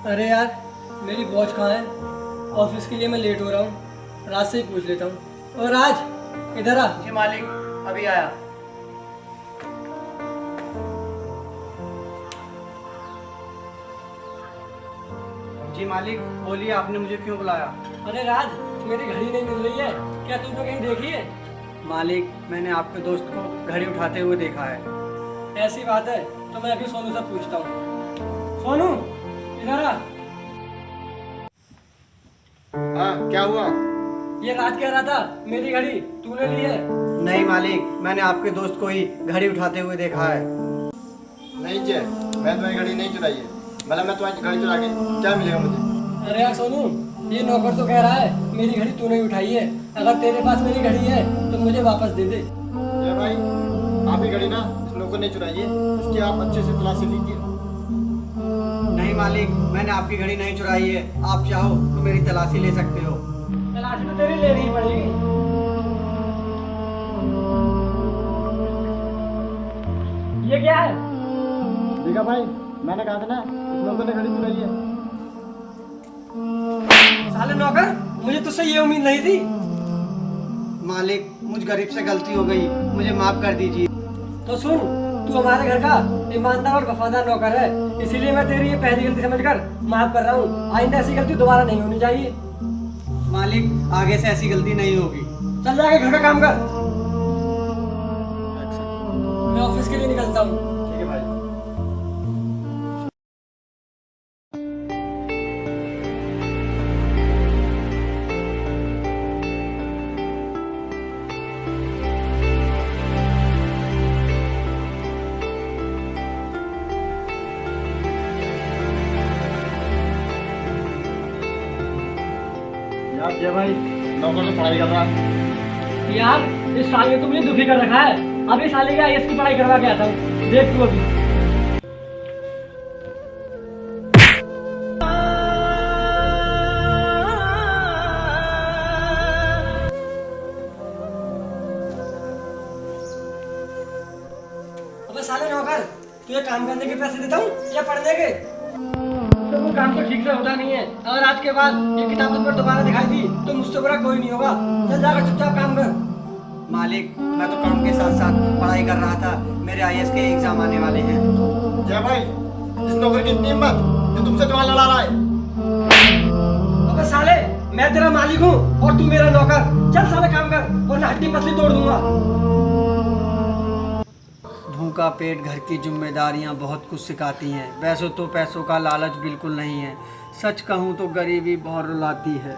अरे यार, मेरी वॉच कहाँ है? ऑफिस के लिए मैं लेट हो रहा हूँ। राज से ही पूछ लेता हूँ। और राज, इधर आ। जी मालिक, अभी आया। जी मालिक, बोलिए, आपने मुझे क्यों बुलाया? अरे राज, मेरी घड़ी नहीं मिल रही है, क्या तुमने कहीं देखी है? मालिक, मैंने आपके दोस्त को घड़ी उठाते हुए देखा है। ऐसी बात है तो मैं अभी सोनू से पूछता हूँ। सोनू, इधर आ। हाँ, क्या हुआ? ये राज कह रहा था मेरी घड़ी तूने ली है। नहीं मालिक, मैंने आपके दोस्त को ही घड़ी उठाते हुए देखा है। नहीं जय, मैं तुम्हारी घड़ी नहीं चुराई है। मतलब मैं तुम्हारी घड़ी चुरा के क्या मिलेगा मुझे? अरे यार सोनू, ये नौकर तो कह रहा है मेरी घड़ी तूने ही उठाई है। अगर तेरे पास मेरी घड़ी है तो मुझे वापस दे दे। जय भाई, आप ही घड़ी ना इस नौकर ने चुराई है, इसकी आप अच्छे से तलाशी लीजिए। नहीं मालिक, मैंने आपकी घड़ी नहीं चुराई है। आप चाहो तो मेरी तलाशी ले सकते हो। तलाशी तो तेरी लेनी ही पड़ेगी। ये क्या है? देखा भाई, मैंने कहा था ना इस नौकर ने घड़ी चुराई है। साले नौकर, मुझे तुझसे ये उम्मीद नहीं थी। मालिक, मुझ गरीब से गलती हो गई, मुझे माफ कर दीजिए। तो सुन, तू हमारे घर का ईमानदार और वफादार नौकर है, इसीलिए मैं तेरी ये पहली गलती समझकर माफ कर रहा हूँ। आइंदा ऐसी गलती दोबारा नहीं होनी चाहिए। मालिक, आगे से ऐसी गलती नहीं होगी। चल जाके घर का काम कर। मैं ऑफिस के लिए निकलता हूँ। ठीक है भाई। यार जय भाई, नौकर तो पढ़ाई कर रहा है। यार, इस साल ने तो मुझे दुखी कर रखा है। अभी साले के आईएएस की पढ़ाई करवा के आता हूँ, देख तू अभी। अबे साले नौकर, तुझे काम करने के पैसे देता हूँ या पढ़ने के? तो वो काम तो ठीक से होता नहीं है। अगर आज के बाद ये किताब तुम पर दोबारा दिखाई दी तो मुझसे बुरा कोई नहीं होगा। चल जाकर चुपचाप काम कर। मालिक, मैं तो काम के साथ साथ पढ़ाई कर रहा था। मेरे आईएएस के एग्जाम आने वाले हैं। जय भाई, इस नौकर की इतनी हिम्मत जो तुमसे जवान लड़ा रहा है। अबे साले, मैं तेरा मालिक हूँ और तू मेरा नौकर। चल साले काम कर वरना हड्डी पसली तोड़ दूंगा। भूखा पेट घर की जिम्मेदारियां बहुत कुछ सिखाती हैं। वैसे तो पैसों का लालच बिल्कुल नहीं है। सच कहूँ तो गरीबी बहुत रुलाती है।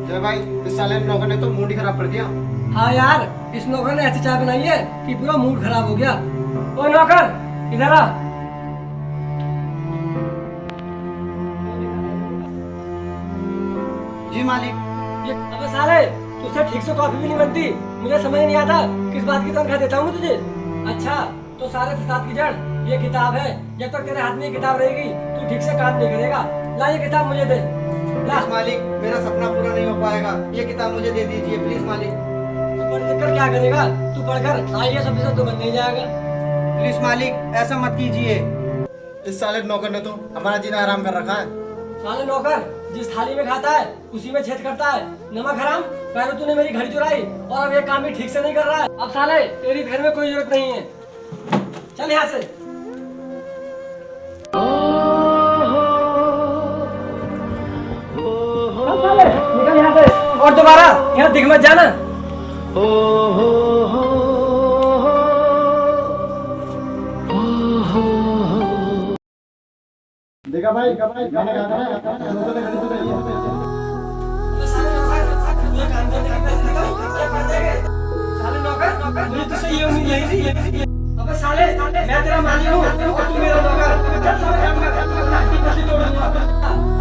जय भाई, इस साले नौकर ने तो मूड ही खराब कर दिया। हाँ यार, इस नौकर ने ऐसी चाय बनाई है कि पूरा मूड खराब हो गया। ओ नौकर, इधर आ। जी मालिक। ये अबे साले, तुझसे ठीक से कॉफी भी नहीं बनती। मुझे समझ नहीं आता किस बात की तनख्वाह देता हूँ मैं तुझे। अच्छा, तो सारे फसाद की जड़ ये किताब है। जब तक तेरे हाथ में ये किताब रहेगी तू ठीक से काम नहीं करेगा। ला ये किताब मुझे दे। ला। प्लीज मालिक, मेरा सपना पूरा नहीं हो पाएगा। ये किताब मुझे दे दीजिए प्लीज मालिक। तू पढ़ लिख कर क्या करेगा? तू पढ़कर आईएएस ऑफिसर तो बन नहीं जाएगा। प्लीज मालिक, ऐसा मत कीजिए। इस साले नौकर ने तो हमारा जीना हराम कर रखा है। साले नौकर, जिस थाली में खाता है उसी में छेद करता है। नमक हराम, पहले तूने मेरी घड़ी चुराई और अब ये काम भी ठीक से नहीं कर रहा है। अब साले तेरी घर में कोई जरूरत नहीं है। चल यहाँ से। चल साले, निकल यहाँ से और दोबारा यहाँ दिख मत जाना। देखा भाई मैंने कहा था ना नौकर ने गाड़ी चुराई है। अबे साले नौकर, ये काम करने के पैसे निकाल, क्या कर देंगे? साले नौकर, मुझे तुझसे ये उम्मीद नहीं थी, ये नहीं थी। अबे साले, मैं तेरा मालिक हूँ और तू मेरा नौकर। चल साले, लाठी पट्टी तोड़ दूंगा।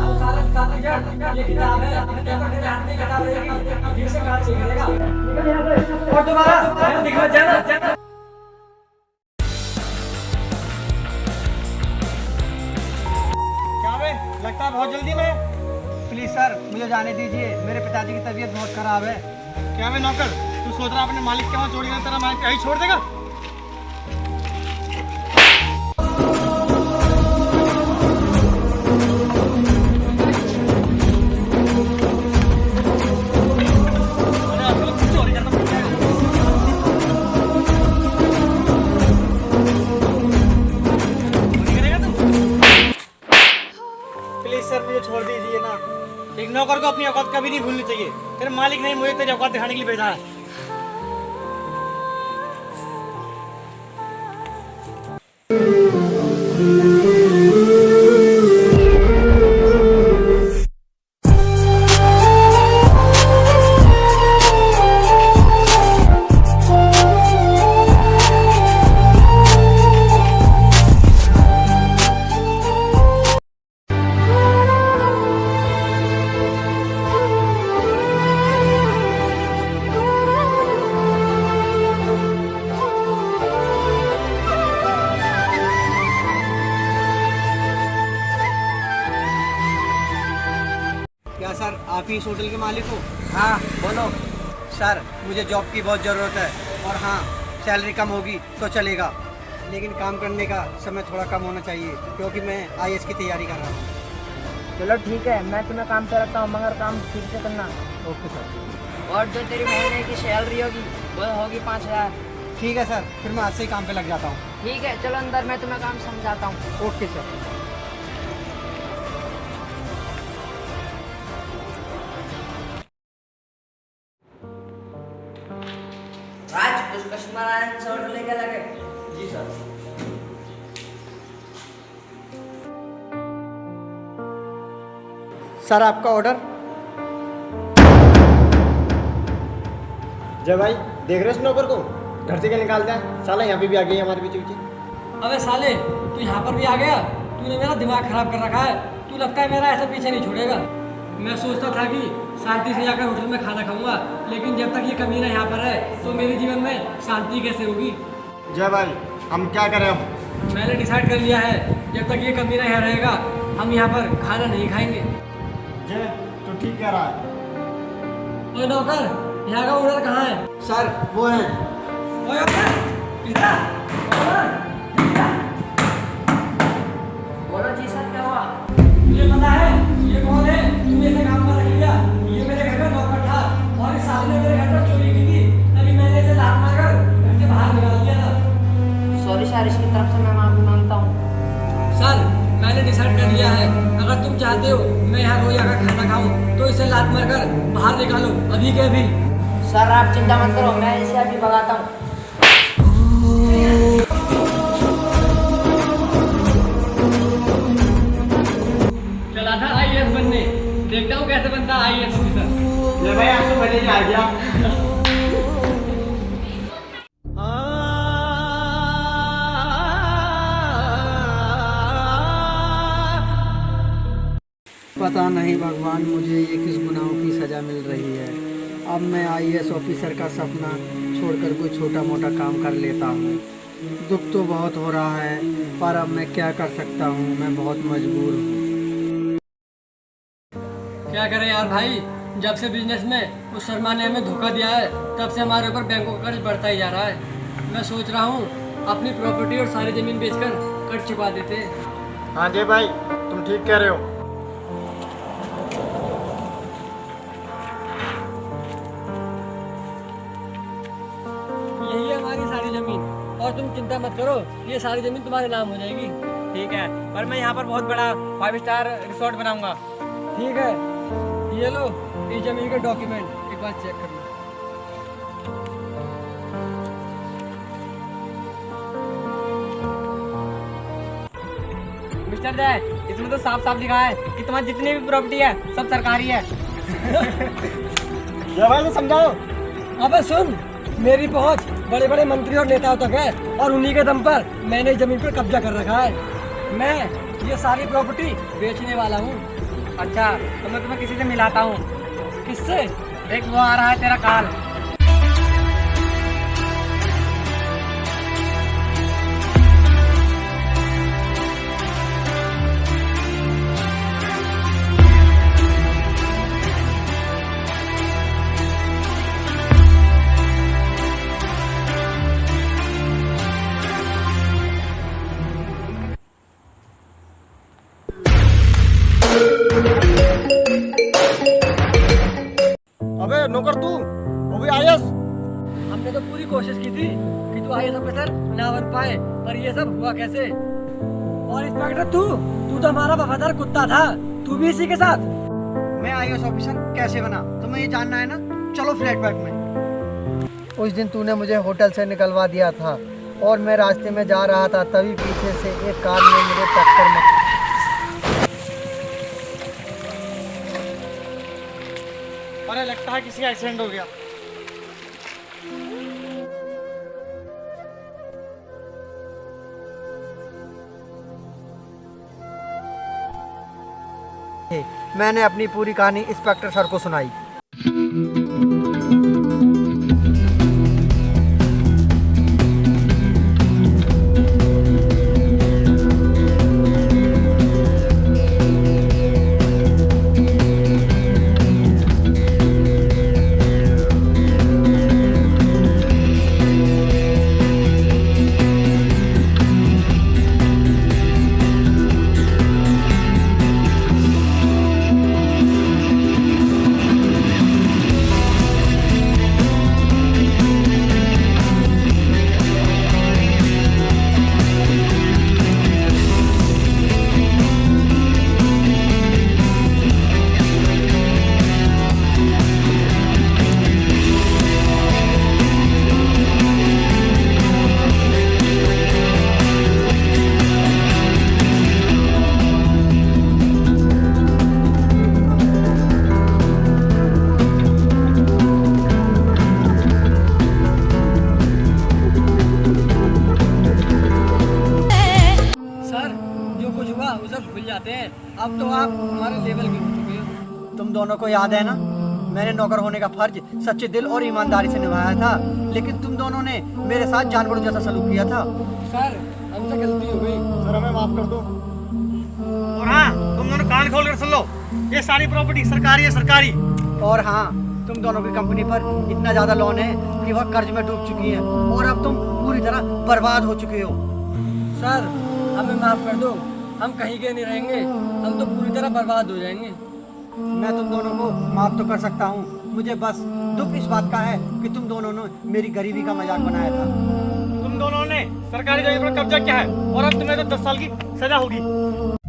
अब सारे साथ में जड़, ये किताब है, पेपर तेरे हाथ में किताब रहेगी, ठीक से काट सीख लेगा। निकल यहाँ से, और दोबारा दिखा जाना। लगता है बहुत जल्दी में। प्लीज सर मुझे जाने दीजिए, मेरे पिताजी की तबीयत बहुत खराब है। क्या मैं नौकर, तू सोच रहा अपने मालिक के वहाँ छोड़ देगा, तेरा मालिक यही छोड़ देगा? प्लीज सर मुझे छोड़ दीजिए ना। एक नौकर को अपनी औकात कभी नहीं भूलनी चाहिए। तेरे मालिक नहीं मुझे तेरी औकात दिखाने के लिए भेजा है। क्या सर आप ही इस होटल के मालिक हो? हाँ बोलो। सर मुझे जॉब की बहुत ज़रूरत है और हाँ सैलरी कम होगी तो चलेगा, लेकिन काम करने का समय थोड़ा कम होना चाहिए क्योंकि मैं IAS की तैयारी कर रहा हूँ। चलो ठीक है, मैं तुम्हें काम पे रखता हूँ, मगर काम ठीक से करना। Okay sir. और जो तेरी महीने की सैलरी होगी वो होगी 5,000। ठीक है सर, फिर मैं आज से ही काम पे लग जाता हूँ। ठीक है चलो अंदर, मैं तुम्हें काम समझाता हूँ। Okay sir. राज कुछ कस्टमर आए हैं, ऑर्डर लेके लगे। जी सर। सर आपका ऑर्डर। जय भाई, देख रहे इस नौकर को, घर से क्या निकालता है साला, यहाँ पे भी आ गई हमारे पीछे पीछे। अबे साले, तू यहाँ पर भी आ गया? तूने मेरा दिमाग खराब कर रखा है। तू लगता है मेरा ऐसा पीछे नहीं छोड़ेगा। मैं सोचता था कि शांति से जाकर होटल में खाना खाऊंगा, लेकिन जब तक ये कमीना यहाँ पर है तो मेरे जीवन में शांति कैसे होगी? जय भाई हम क्या करें अब? मैंने डिसाइड कर लिया है, जब तक ये कमीना यहाँ रहेगा हम यहाँ पर खाना नहीं खाएंगे। जय तो ठीक कह रहा है। ओए नौकर, यहाँ का ऑर्डर कहाँ है? सर वो है। ओए ऑर्डर, इधर। बोलो जी सर, क्या हुआ? मुझे पता है ये कौन है, तूने इसे काम पर रख लिया। ये मेरे घर का नौकर था और इस साले ने मेरे घर पर चोरी की थी, तभी मैंने इसे लात मारकर घर से बाहर निकाल दिया था। सॉरी सर, इसकी तरफ से मैं माफी मांगता हूँ। सर मैंने डिसाइड कर लिया है, अगर तुम चाहते हो मैं यहाँ रोज आकर खाना खाऊं तो इसे लात मारकर बाहर निकालो, अभी के अभी। सर आप चिंता मत करो, मैं इसे अभी भगाता हूँ। चला था IAS बनने, देखता हूँ कैसे बनता है IAS ऑफिसर। जय भाई आप तो बने ही आ गया। पता नहीं भगवान मुझे ये किस गुनाहों की सज़ा मिल रही है। अब मैं IAS ऑफिसर का सपना छोड़कर कोई छोटा मोटा काम कर लेता हूँ। दुख तो बहुत हो रहा है पर अब मैं क्या कर सकता हूँ, मैं बहुत मजबूर हूँ। क्या करें यार भाई, जब से बिजनेस में उस शर्मा ने हमें धोखा दिया है तब से हमारे ऊपर बैंकों का कर्ज बढ़ता ही जा रहा है। मैं सोच रहा हूँ अपनी प्रॉपर्टी और सारी ज़मीन बेचकर कर्ज चुका देते। हाँ जय भाई तुम ठीक कह रहे हो। यही है हमारी सारी ज़मीन और तुम चिंता मत करो, ये सारी ज़मीन तुम्हारे नाम हो जाएगी। ठीक है, पर मैं यहाँ पर बहुत बड़ा 5 स्टार रिसोर्ट बनाऊंगा। ठीक है, ये लो इस ज़मीन के डॉक्यूमेंट, एक बार चेक कर लो। मिस्टर जय, इस उसमें तो साफ साफ लिखा है कि तुम्हारी जितनी भी प्रॉपर्टी है सब सरकारी है। तो समझाओ। अबे सुन, मेरी पहुंच बड़े बड़े मंत्री और नेताओं तक है और उन्हीं के दम पर मैंने जमीन पर कब्जा कर रखा है। मैं ये सारी प्रॉपर्टी बेचने वाला हूँ। अच्छा, तो मैं तुम्हें किसी से मिलाता हूँ। किससे? देख वो आ रहा है तेरा काल। अबे नौकर तू, वो भी आयस। हमने तो पूरी कोशिश की थी कि तू आईएएस ऑफिसर ना बन पाए, पर ये सब हुआ कैसे? और इंस्पेक्टर तू तो हमारा वफादार कुत्ता था, तू भी इसी के साथ। मैं आईएएस ऑफिसर कैसे बना तुम्हें ये जानना है ना? चलो फ्लैशबैक में। उस दिन तूने मुझे होटल से निकलवा दिया था और मैं रास्ते में जा रहा था, तभी पीछे से एक कार ने मुझे टक्कर मारी। अरे लगता है किसी का एक्सीडेंट हो गया। मैंने अपनी पूरी कहानी इंस्पेक्टर सर को सुनाई। अब तो आप हमारे लेवल के हो चुके हो। तुम दोनों को याद है ना, मैंने नौकर होने का फर्ज सच्चे दिल और ईमानदारी से निभाया था, लेकिन तुम दोनों ने मेरे साथ जानवरों जैसा सलूक किया था। सर हमसे गलती हो गई, सर हमें माफ कर दो। और हाँ, तुम दोनों कान खोल कर सुन लो, ये सारी प्रॉपर्टी सरकारी है, सरकारी। और हाँ, तुम दोनों की कंपनी पर इतना ज्यादा लोन है कि वह कर्ज में डूब चुकी है और अब तुम पूरी तरह बर्बाद हो चुके हो। सर हमें माफ कर दो, हम कहीं के नहीं रहेंगे, हम तो पूरी तरह बर्बाद हो जाएंगे। मैं तुम दोनों को माफ तो कर सकता हूँ, मुझे बस दुख इस बात का है कि तुम दोनों ने मेरी गरीबी का मजाक बनाया था। तुम दोनों ने सरकारी जमीन पर कब्जा किया है और अब तुम्हें तो 10 साल की सजा होगी।